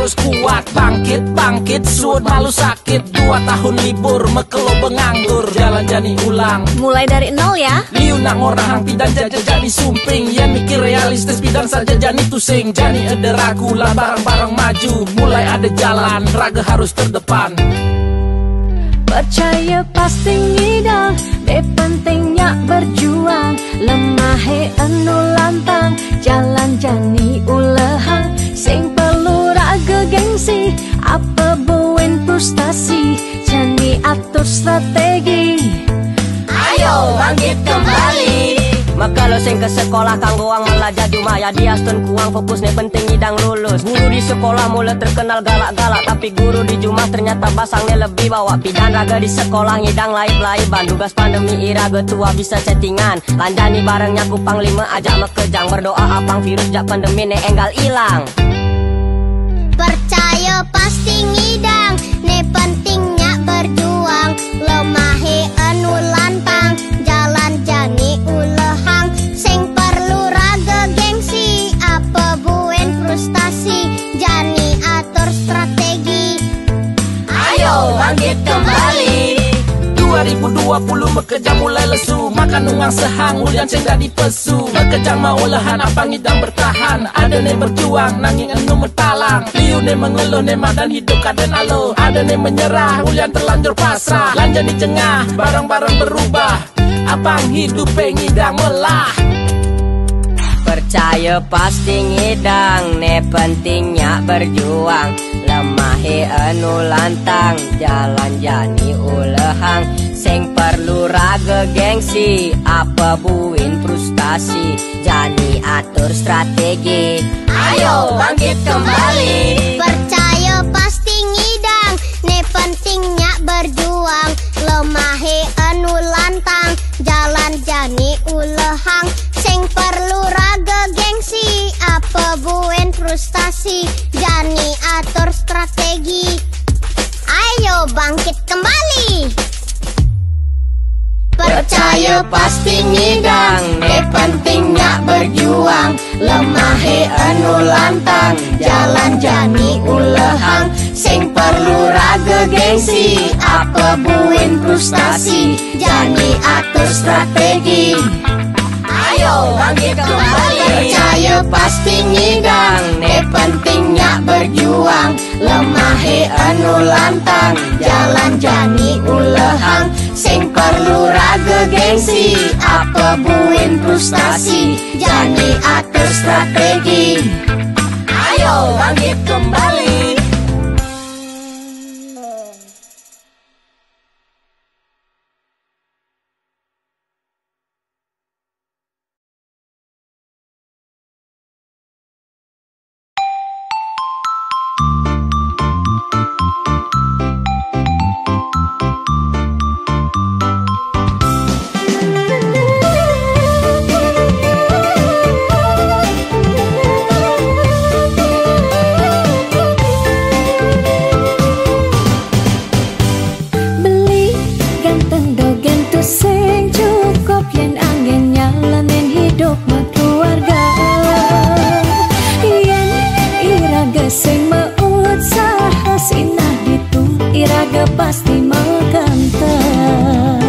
harus kuat. Bangkit, suut malu sakit. 2 tahun libur, mekelo benganggur. Jalan jani ulang, mulai dari nol ya. liu nak ngorang pidan jaja jani sumping. Yan mikir realistis pidan saja jani tusing. Jani ada ragu lah bareng-bareng maju. Mulai ada jalan, raga harus terdepan. Percaya pasti ngidang, pentingnya berjuang. Lemah anu lantang, jalan jani ulehang. Sing perlu raga gengsi, apa buen frustasi. Jani atur strategi, ayo bangkit kembali. Maka lo sing ke sekolah kanggo ang melajah jumaya diastun kuang fokus nih penting idang lulus. Guru di sekolah mulai terkenal galak-galak, tapi guru di Jumat ternyata basangnya lebih bawa. Pidan raga di sekolah ngidang laib-laiban. Tugas pandemi iraga tua bisa chattingan. Lanjani barengnya kupang 5 ajak mekejang. Berdoa apang virus jak pandemi ne enggal ilang. Percaya pasti ngidang, ne pentingnya berjuang. Lemahe anu lantang, jalan jani ulehang. Sing perlu raga gengsi, apa buen frustasi. Jani atur strategi, Ayo bangkit kembali. 2020 mekejang mulai lesu. Makan uang sehang, ulian sing dadi pesu. Mekejang mau lehan, apa ngidang bertahan. Ada ne berjuang, nanging enu metalang. Liu ne mengeluh, ne madan hidup kaden alo. Ada ne menyerah, ulian terlanjur pasrah. Lanjut di jengah, barang-barang berubah. Abang hidup ngidang melah. Percaya pasti ngidang, ne pentingnya berjuang. Lemahe anu lantang, jalan jani ulehang. Sing perlu raga gengsi, apa buin frustasi. Jani atur strategi, ayo bangkit kembali. percaya pasti ngidang, ne pentingnya berjuang. Lemahe anu lantang, jalan jani ulehang. Sing perlu raga gengsi, apa buen frustasi. Jani atur strategi, ayo bangkit kembali. Percaya pasti ngidang, ne pentingnya berjuang. Lemahe anu lantang, jalan jani ulehang. Sing perlu raga gengsi, apa buin frustasi. Jani atur strategi, ayo bangkit kembali. Percaya pasti ngidang, ne pentingnya berjuang. Lemahe anu lantang, jalan jani ulehang. Sing perlu raga gengsi, apa buin frustasi. Jani atur strategi, ayo bangkit kembali. Pasti mengkantar.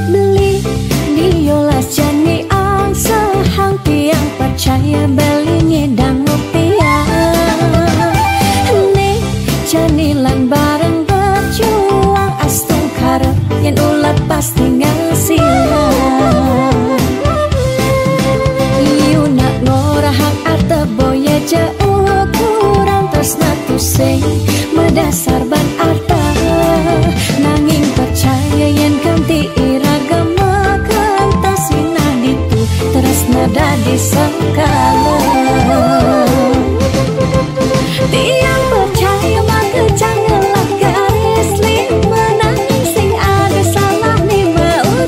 Beli diolas jani ang sehang tiang percaya beli ngedang rupiah. Ne jani lan bareng berjuang astung karep yang ulat pasti ngasilah. Kurang tresna tusing medasar ban arta. Nanging percaya yen kanti iragama kantasina ditu tresna dadi sengkala. Tiang percaya maka janganlah garis lima. Nanging sing ada salah ni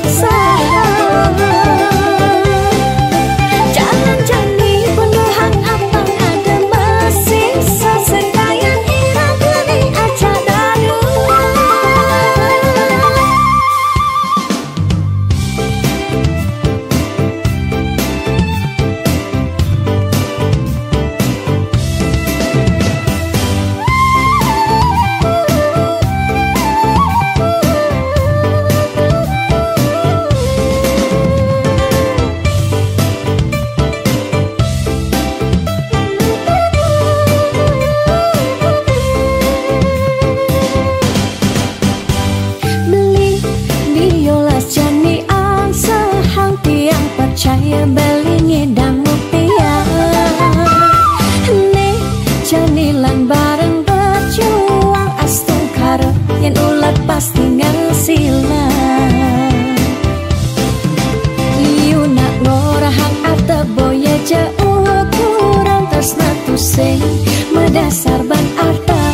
usaha. Jalan jani penuhan apa ada masih sesekayan iraga ni aja dadu. percaya beli ngedang mupia nih janilan bareng berjuang astung karo yang ulat pasti ngasilan liu nak ngorahang arte boya jauh kurang tresna tusing medasar ban arta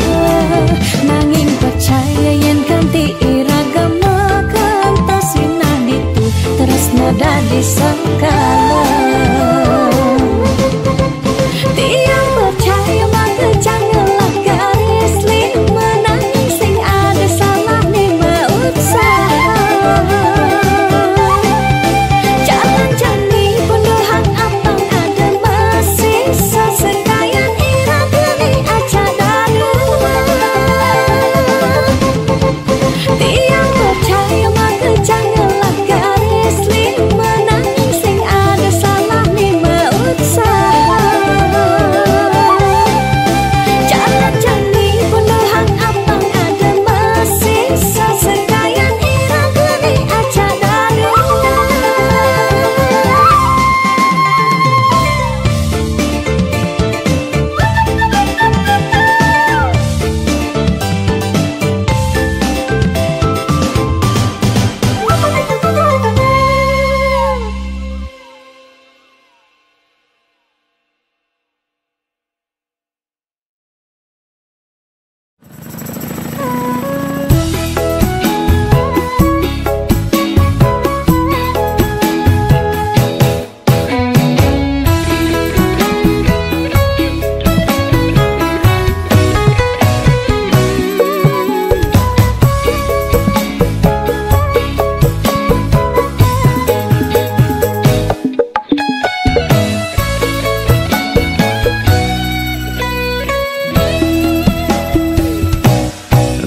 nanging percaya yen kanti iragama kantasina ditu tresna dadi sangkala tiang percaya maka janganlah garis lima nanging sing ada salah lima usaha jalan jani penuhan apang ada masih sesekayan iragani aja darua tiang percaya maka janganlah garis lima nanging sing ada salah lima usaha jalan jani penuhan apang ada masih sesekayan iragani aja darua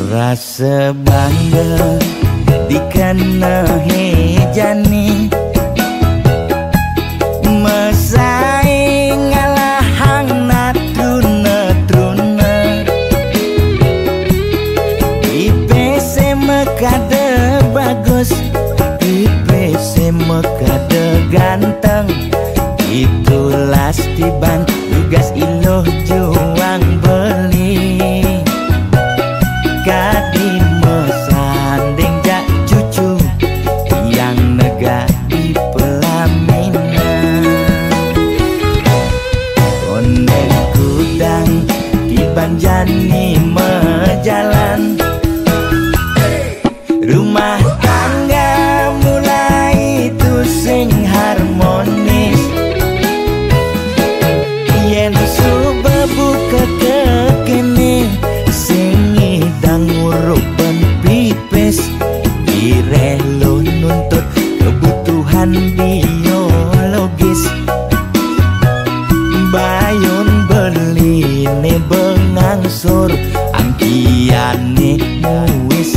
Rasa bangga dikana hejani mesaing ngalahang natruna IPC mekade bagus IPC mekade ganteng itulah tiban tugas iloh juang beli kadi mesanding jak cucu yang nega di pelaminan kondeng kudang di banjani mejalan rumah tangga mulai tusing harmonis yen subuh buka kekene dan nguruk ben pipis direlo nuntut kebutuhan biologis bayon beli ne bengangsur angkiane muis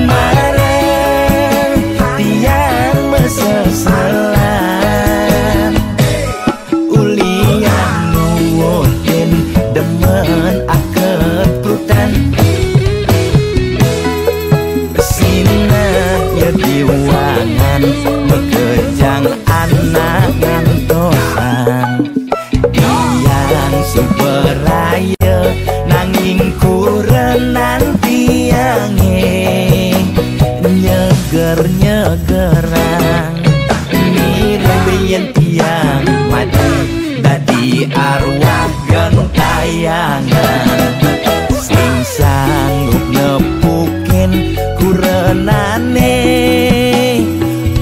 marah tiang meseselan ulian nuwuhin demen akeprutan sina ya diwangan mekejang anak ngantosan yang superaya nanging kurenan tiange nyeger-nyegerang mirembeyen tiang mati dadi arwah gentayangan sing sanggup nepukin kurenane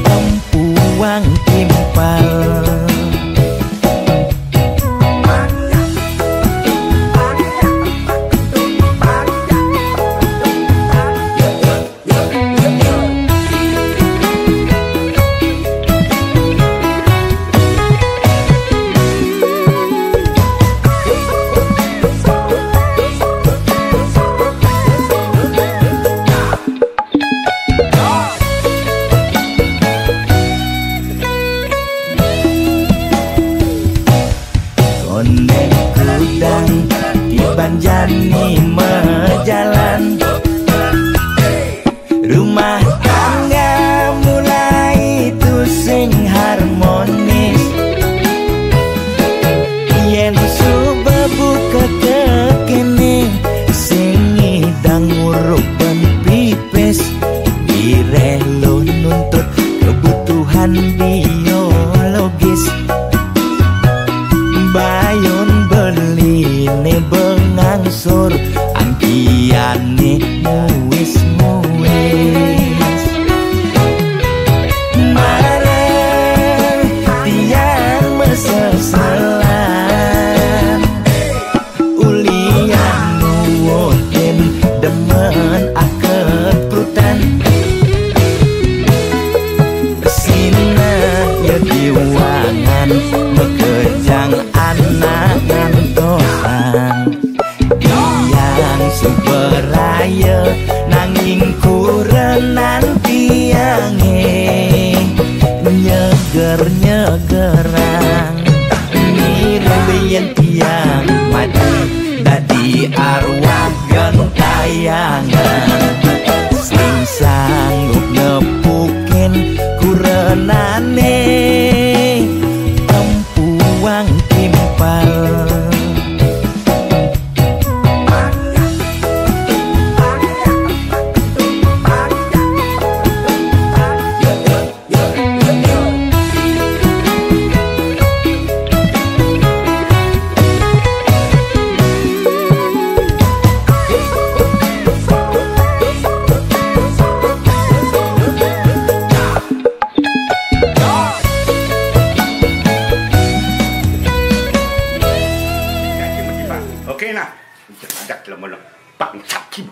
empuang timpal Banjani mejalan rumah tangga muis-muis marah tiang meseselan ulian nuwotin demen aket prutan sina ya diwangan bekejang anak ngantosan yang superaya nanging kurenan tiange nyeger-nyegerang mirip yen tiang mati dadi arwah gentayangan sing sanggup nepukin kurenane tempuang timpal. Oke nah, ada kelemahan Pak Sakim.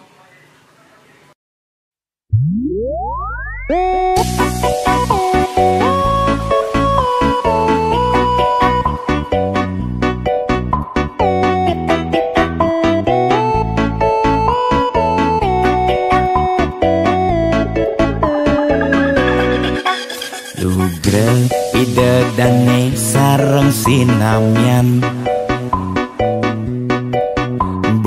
Lugre pidedane sareng sinamyan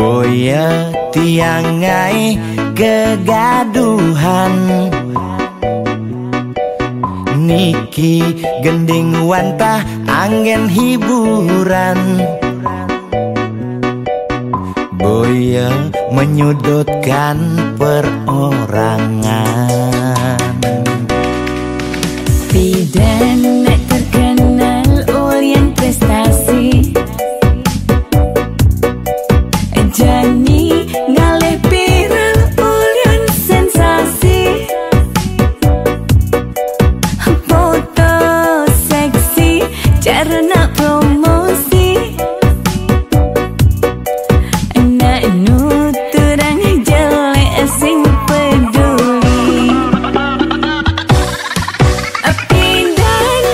boya tiangai kegaduhan niki gending wantah angin hiburan boya menyudutkan perorangan Bidan terkenal ulyan prestasi Jani ngalih pirang ulyan sensasi foto seksi carana promosi anak nuturang jelek sing peduli Bidan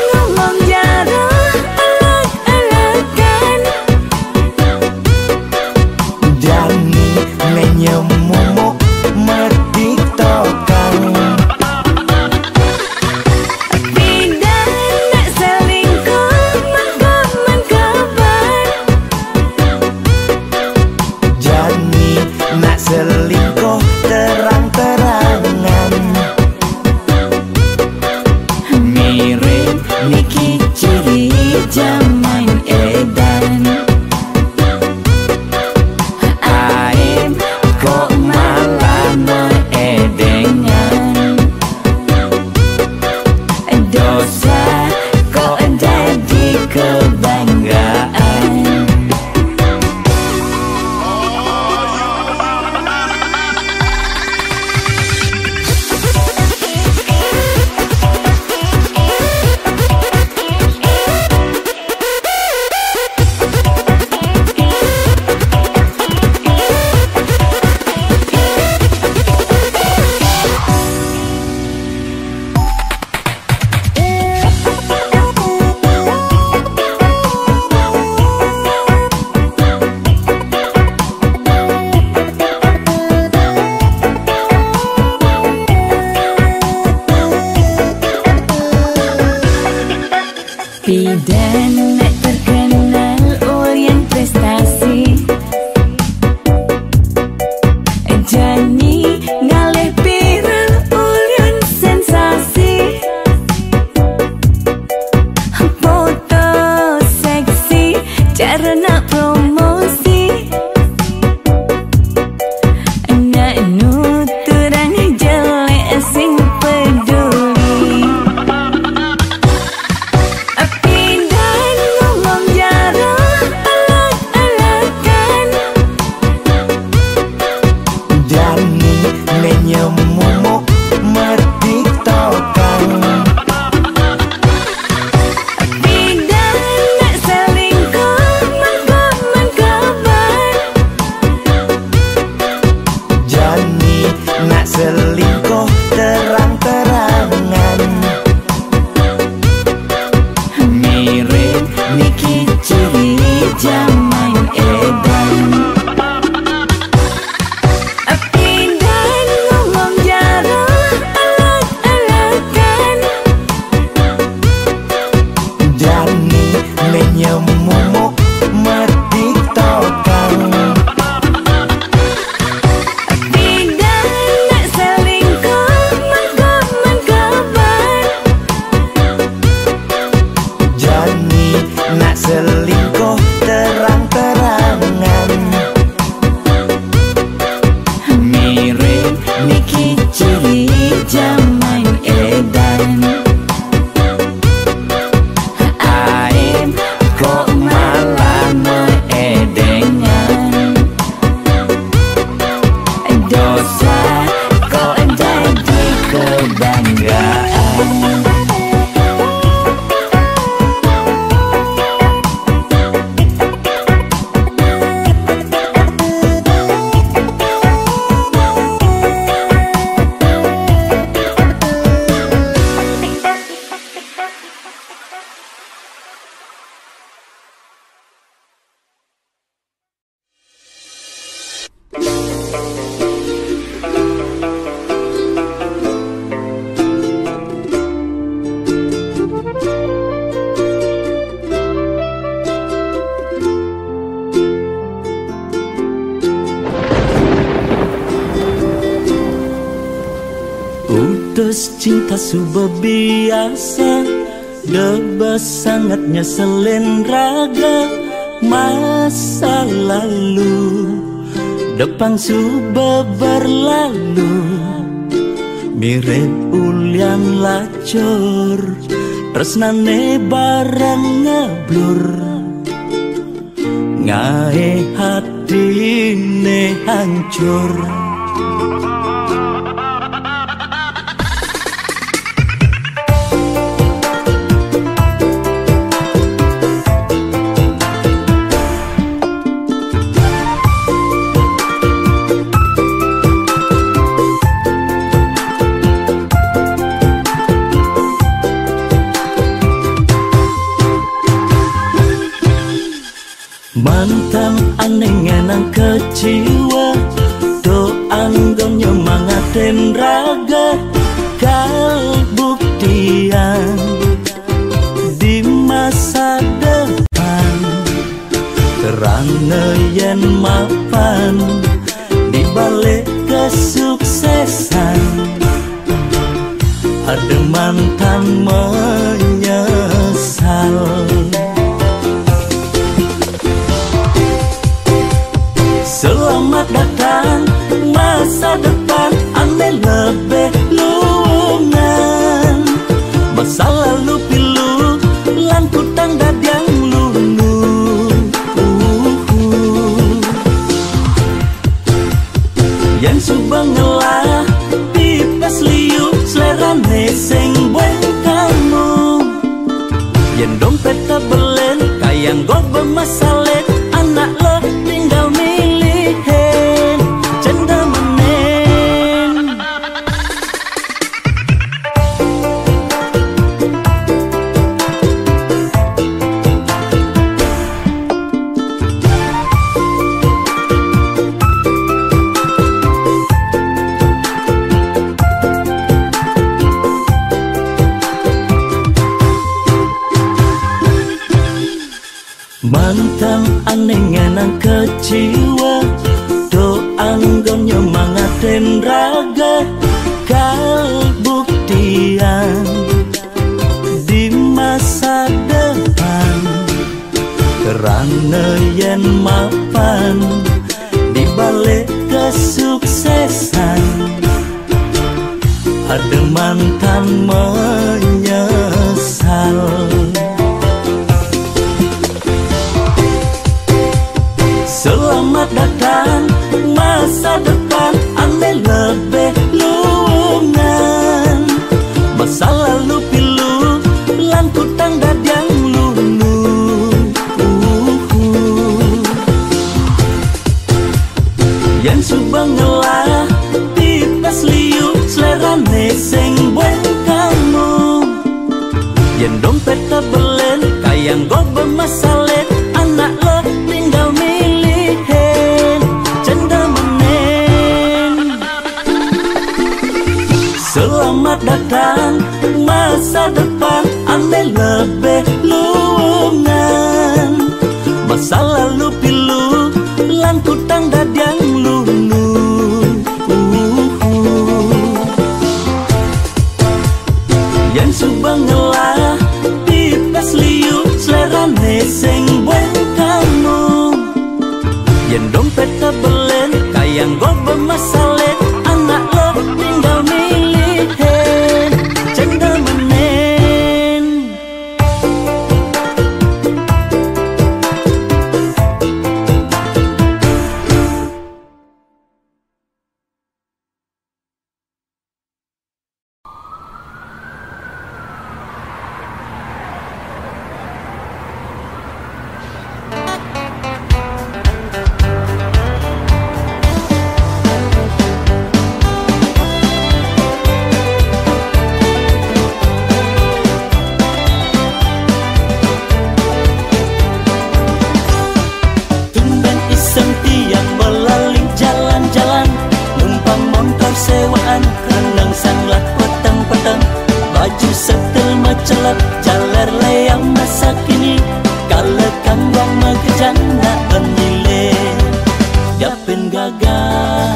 menyemumuk mertik tokang. Tidak nak selingkuh mengkabar. Jani nak selingkuh terang-terangan. Mirip Niki ciri zaman edan. Pindah ngomong jarang alat-alatan. Jani menyemumuk mertik tokang. Tidak nak selingkuh mengkabar. Jani nak selingkuh terang-terangan. Mirip Niki ciri zaman edan. Aim kok malah meedengan. Dosa kok jadi kebanggaan. Utus cinta subuh biasa, debas sangatnya selen raga. Masa lalu depan subuh berlalu. Mirip ulian lacur, tresnane barang ngeblur. Ngae hatine hancur. Mantan aneh ngenang keciwa, doang gom nyemangatin raga. Kal buktian di masa depan, kerana yen mapan di balik kesuksesan. Ada mantan menyesal. Selamat datang masa depan, aneh lebih lungan. Masa lalu pilu, lan kutang dadang lulu. Yang subang ngelah, pipes liu, selerane sing bueng kamu. Yang dompet tabelen, kayang gor bermasalah. Anak lo tinggal milihin, cenda menen. Mantan aneh ngenang keciwa, doang gom nyemangatin raga. Kal buktian di masa depan, kerana yen mapan di balik kesuksesan. Ada mantan menyesal. Selamat datang masa depan, aneh lebih Selamat datang masa depan ane lebih luungan. Masa lalu pilu lan kutang dadiang lunu. Yang subang ngelah pipes liu selerane sing bueng kamu. Yang dompet tebelen kayang go bermasalet anak lo tinggal milihin cendel menen. Sewaan kenang sanglat petang-petang, baju setel mecelap jalar leang masa kini. Kala kangwang megejang na enile dapen gagah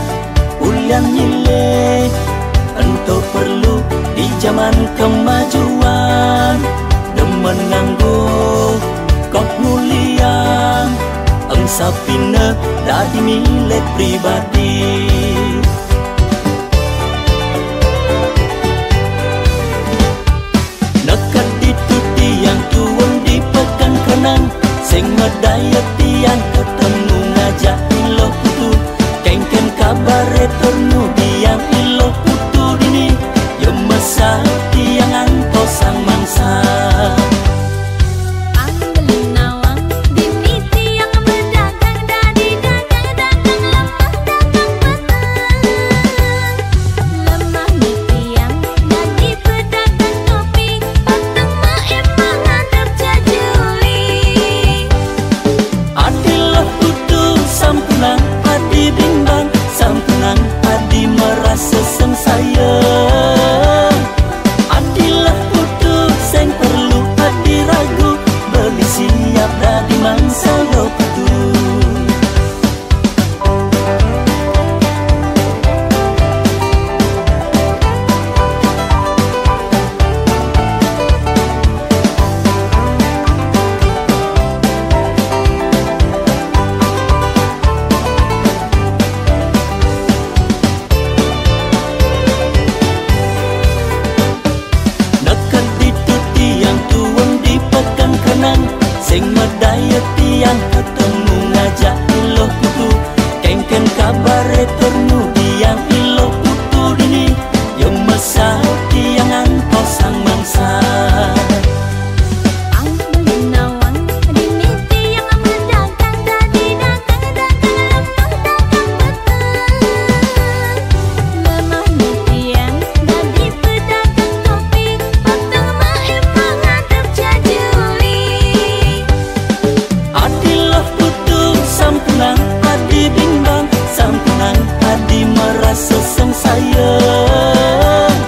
ulian nyile. Ento perlu di zaman kemajuan demen nganggo kok mulian engsa pina dadi milik pribadi. Sing medaya tiang ketemu ngajak ilo putu, kengken kabare ternu diang ilo putu dini. Yo masa tiang anto sang mangsa. Ambilin nawang dini tiang berdagang dadi dagang lemah dagang petang. Lemah ni tiang dadi pedagang kopi, petang mah emang ngadep jajuli. Adilah putu sampunang adi bimbang, sampunang adi merasa sengsayang. Adilah putu sing perlu adi ragu, beli siap dadi mangsa lo putu. Sing medaya tiang ketemu ngajak ilo putu, kengken kabare ternu diang ilo putu dini. Yo masa tiang anto sang mangsa. Ambilin nawang dini tiang berdagang dadi dagang lemah dagang petang. Lemah ni tiang dadi pedagang kopi, petang mah emang ngadep jajuli. Adilah putu sampunang adi bimbang, sampunang adi merasa sengsayang.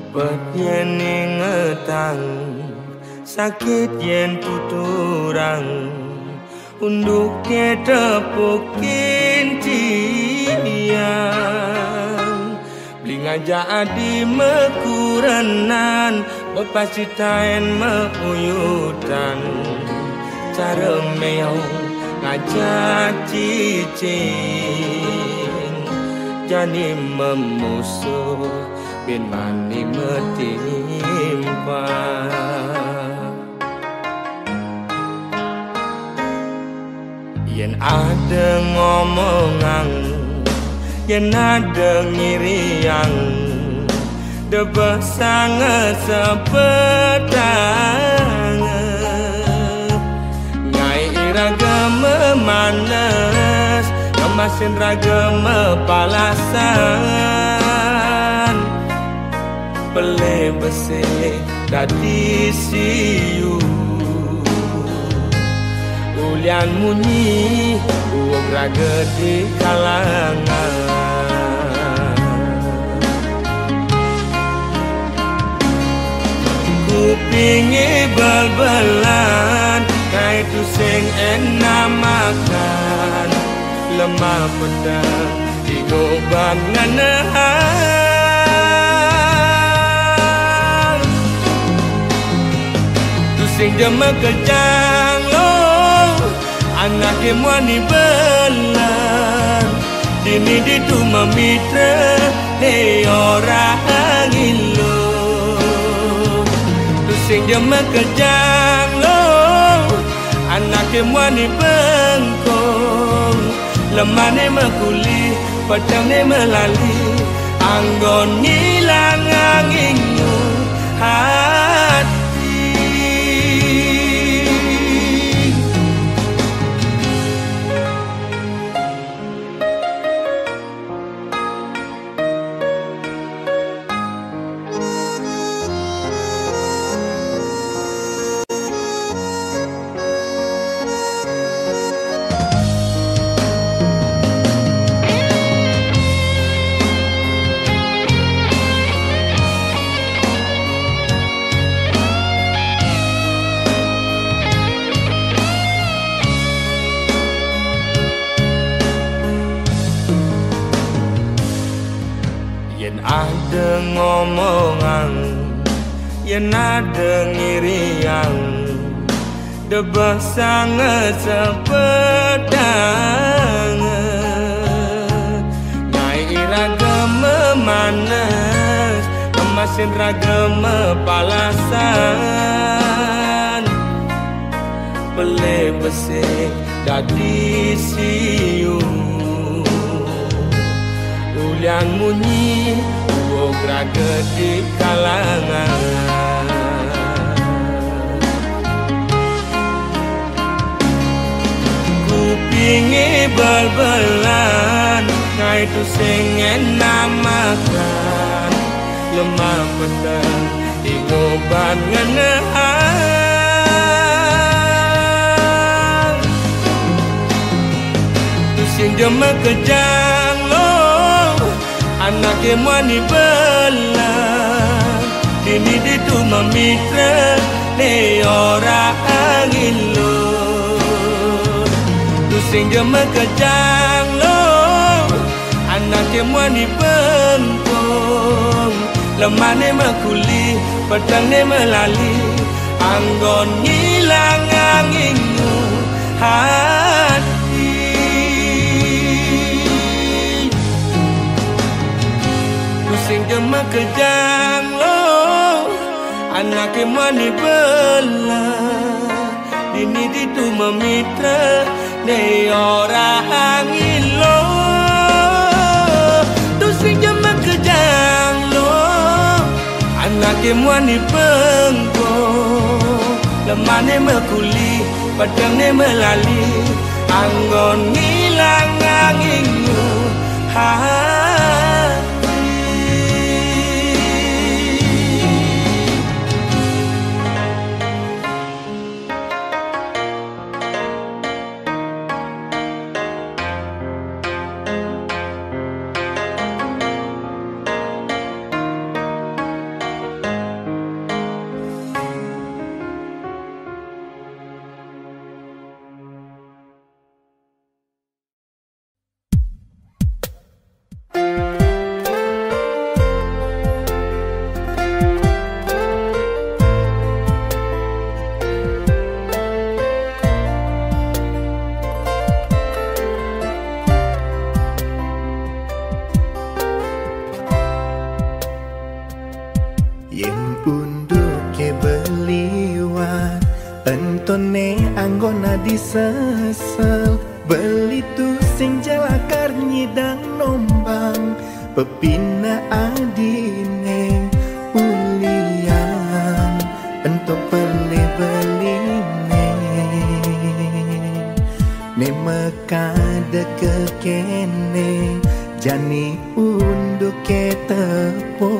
Cepet yen ingetang, sakit yen tuturang, unduknya tepukin tiang. Bling aja adi mekurenan, bepasitain meuyutan, cara meong ngajak cicing, jadi memusuh bin mani metimpa. Yen ada ngomongan, yen ada ngiriang, debah sangat sepetang. Ngai iraga memanas, kemasin raga mepalasan. Pele besek dadi siu, ulian munyi uog raga di kalangan. Kupingi bal-balan, kaitu sing enak makan, lemah pedang digoban nganahan. Sing demek kejang lo, anaknya muani belan, dini ditu memitra, hei orang ilo. Tu sing demek kejang lo, anaknya muani bengkong, lemane mekuli, pedangnya melali, anggon ngilang anginmu hati. Ada ngomongan, yen ada ngiriang, debah sangat sepedang. Ngai iraga memanas, kemasin raga mepalasan. Pele besek dadi siu, ulian munyi uog raga di kalangan. Kupingi bal-balan, kaitu sing enak makan, lemah pedang digoban nganahan. Tu sing demek kejang lo, anaknya muani belan, dini ditu memitra, ne orang ilo. Tu sing demek kejang lo, anaknya muani bengkong, lemane mekuli, pedangnya melali, anggon ngilang anginmu hati. Sing demek kejang lo, anaknya mani belah, dini ditu memitra, ne orang ilo. Tu sing demek kejang lo, anaknya mani bengkong, lemane mekuli, pedangnya melali, anggon ngilang anginmu hati. Yen unduh ke beliwat entone anggona disesel beli tu sing jalakar nyidang nombang pepina adine ulian entok beli-beline ne mekade kekene jani unduh ke tepo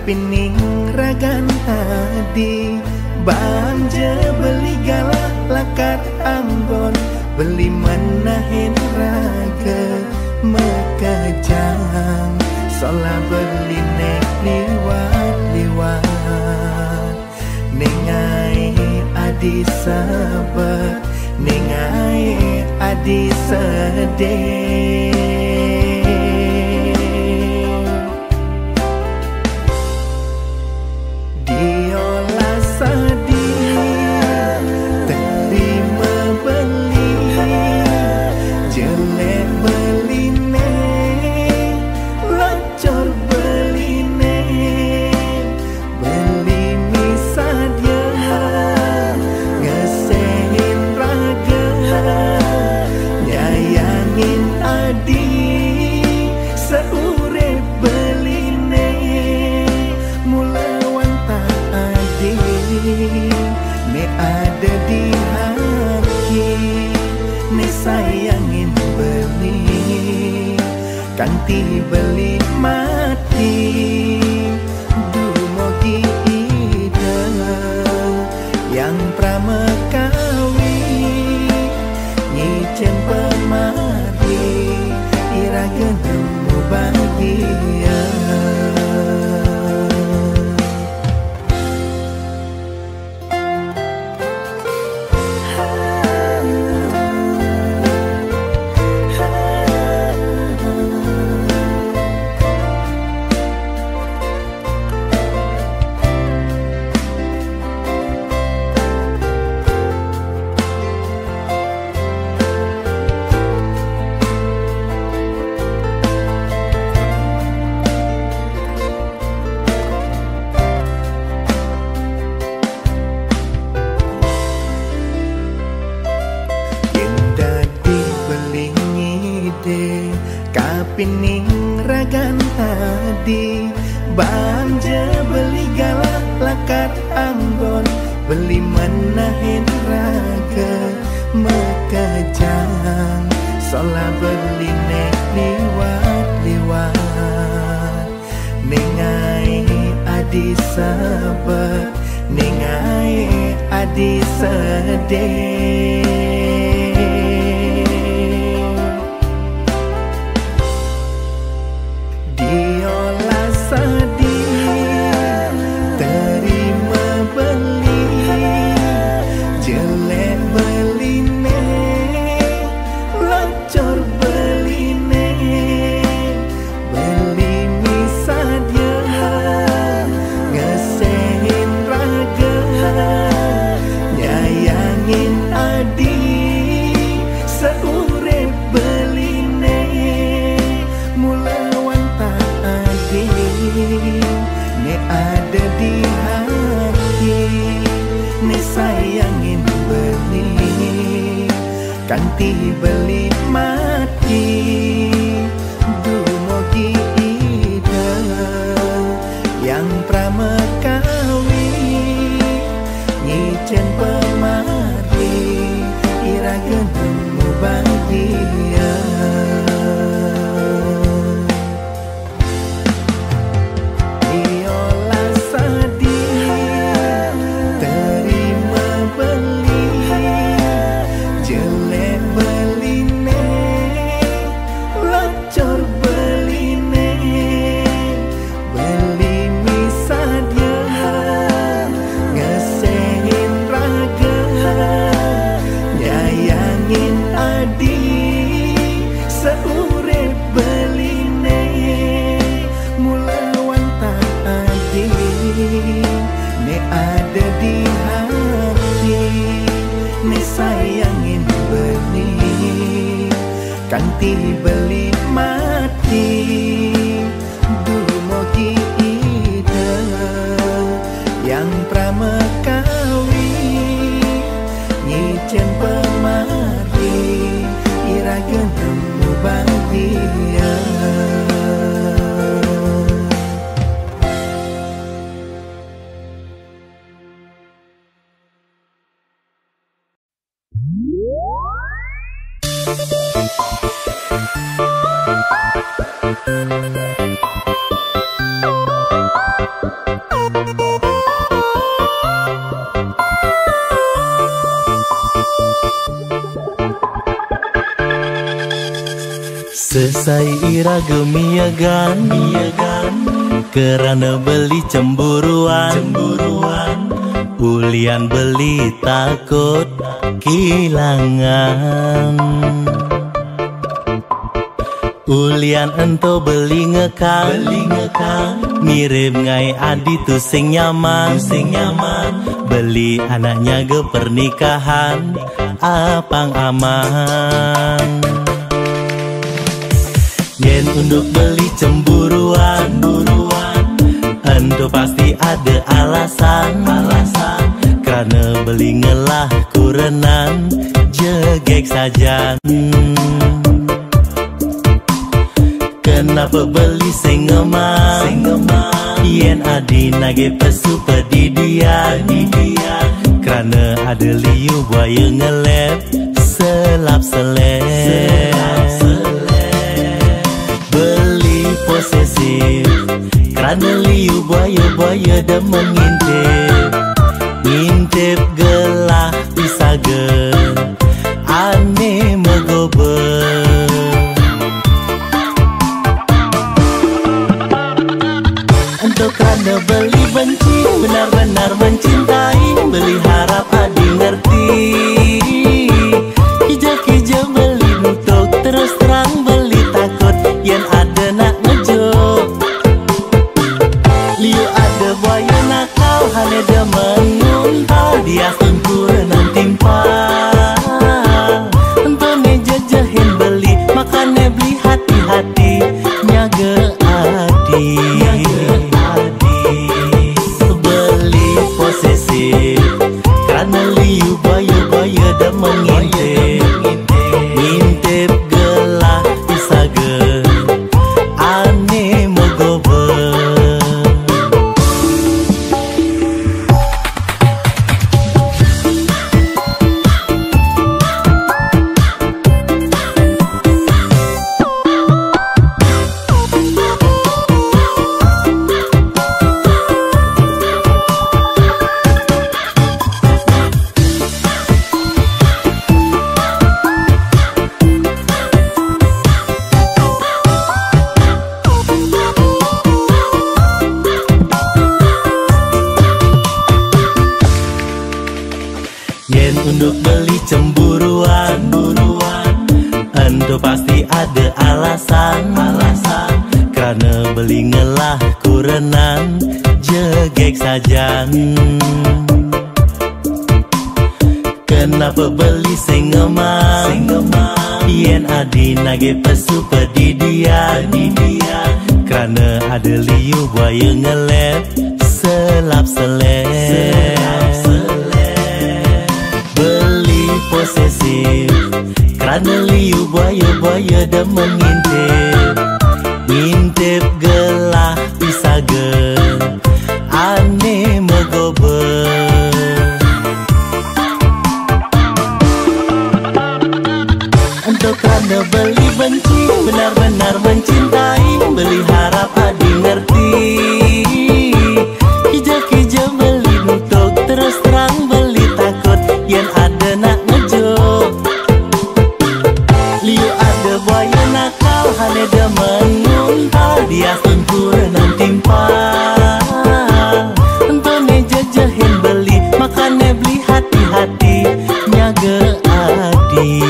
kapining ragan tadi banja beli galak lakar Ambon beli menahin raga mekejang sola beli nek liwat nengai adi sabar nengai adi sedih kanti beli mati dumogi ida yang pramekawi nyicen pemari iragen bahagia kapining ragan tadi banja beli galak lakar Ambon beli menahin raga mekejang sola beli nek liwat nengai adi sabar nengai adi sedih ada di hati ne sayangin beli kanti beli mati dumogi ida yang pramekawi nyicen pemari iragen bahagia kanti beli mati dulu mogi ide yang pramekawi nyicen pemari irageun temu bahagia. Selesai ira gemiagan kerana beli cemburuan ulian beli takut kehilangan ulian ento beli ngekang mirip ngai adi tu sing nyaman beli anaknya ge pernikahan apang aman. Yen unduk beli cemburuan ento pasti ada alasan karena beli ngelah kurenan jegek saja. Kenapa beli sing ngeman yen adi nage pesu pedidian karena ada liu buaya ngelep selap selep beli posesif karena liu buaya dan mengintip gelah pisage aneh megober untuk karena beli benci benar-benar mencintai beli harap adi ngerti kija beli nutuk terus terang beli takut yen ada nak ngejok liu ada buaya nakal hane demen ngumpal dia sempurna timpa entone jajahin beli makane beli hati-hati nyaga adi beli posesif karena liu buaya dan mengintip gelah pisage aneh megober. Yen unduk beli cemburuan ento pasti ada alasan karena beli ngelah kurenan jegek saja. Kenapa beli sing ngeman yen adi nage pesu pedidian karena ada liu buaya ngelep selap selep beli posesif karena liu buaya dan mengintip gelah pisage aneh megober untuk karena beli benci benar-benar mencintai beli harap adi ngerti kija beli nutuk terus terang beli takut yen ada nak ngejok liu ada buaya nakal hane demen ngumpal dia sempurna timpa entone jajahin beli makane beli hati-hati nyaga adi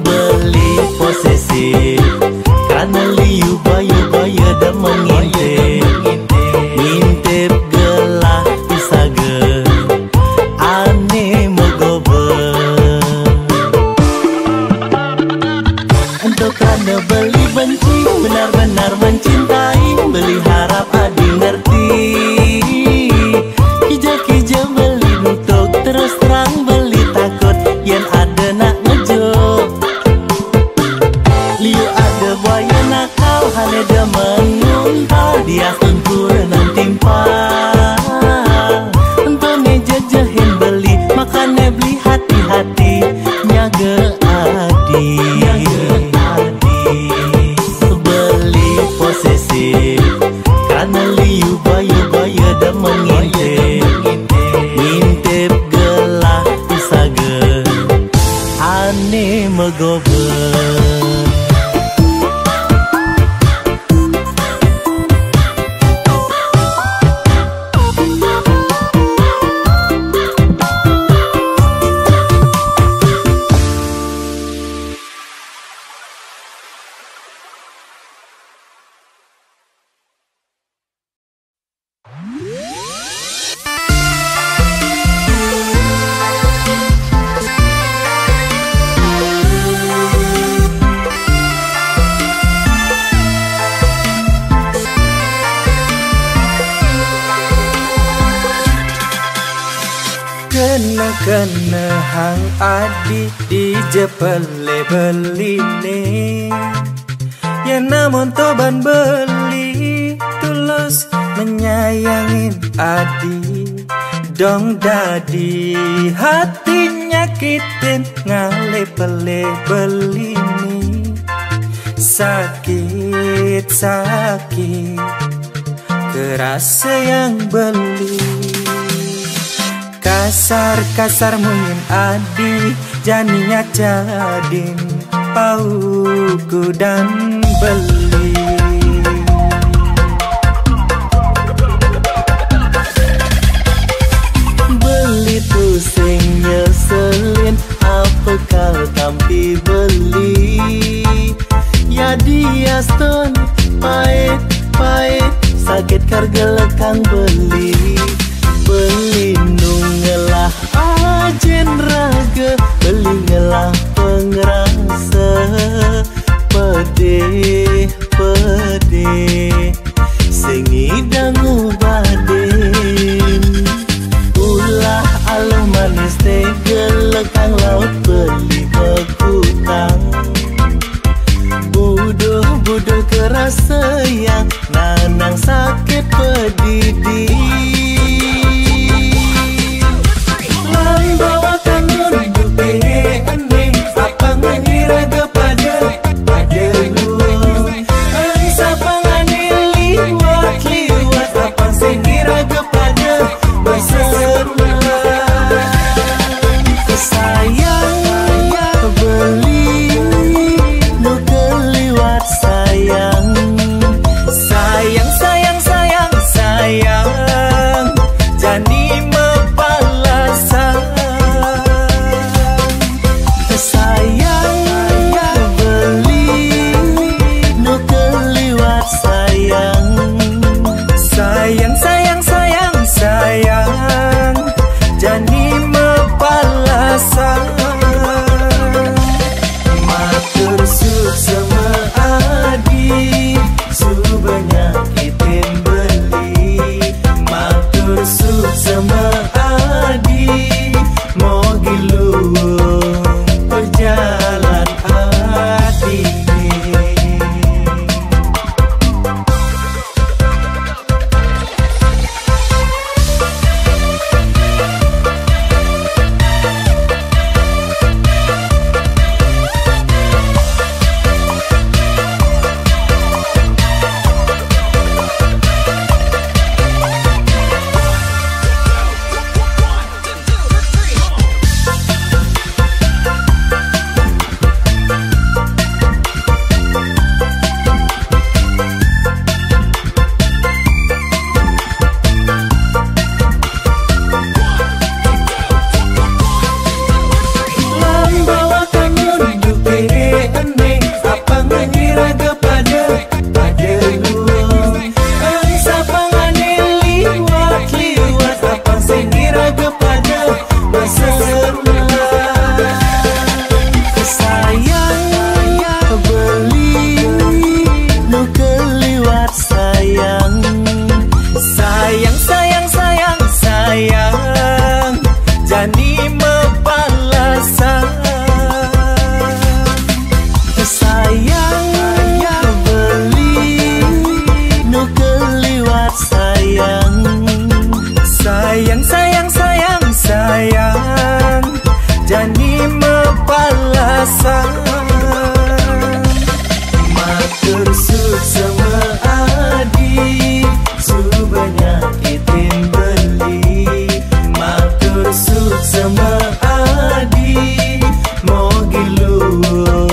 beli posesif karena liu buaya dan mengintip gelah pisage aneh megober. ane megober. Kena hang adi di jepele beline ya namun toban beli tulus menyayangin adi dong dadi hati nyakitin ngale pele belini sakit sakit kerasa yang beli. Kasar-kasar mungkin adi janinya jadin pauku dan beli. Beli tuh sing nyeselin apa kau tampi beli. Ya dia stone pahit sakit karga lekang beli. Beli nungelah ajen raga beli ngelah pengerasa pedih sengidang ubadin ulah alu manis tegelekang laut beli bekutang buduh kerasa yang nanang sakit pedih. luhur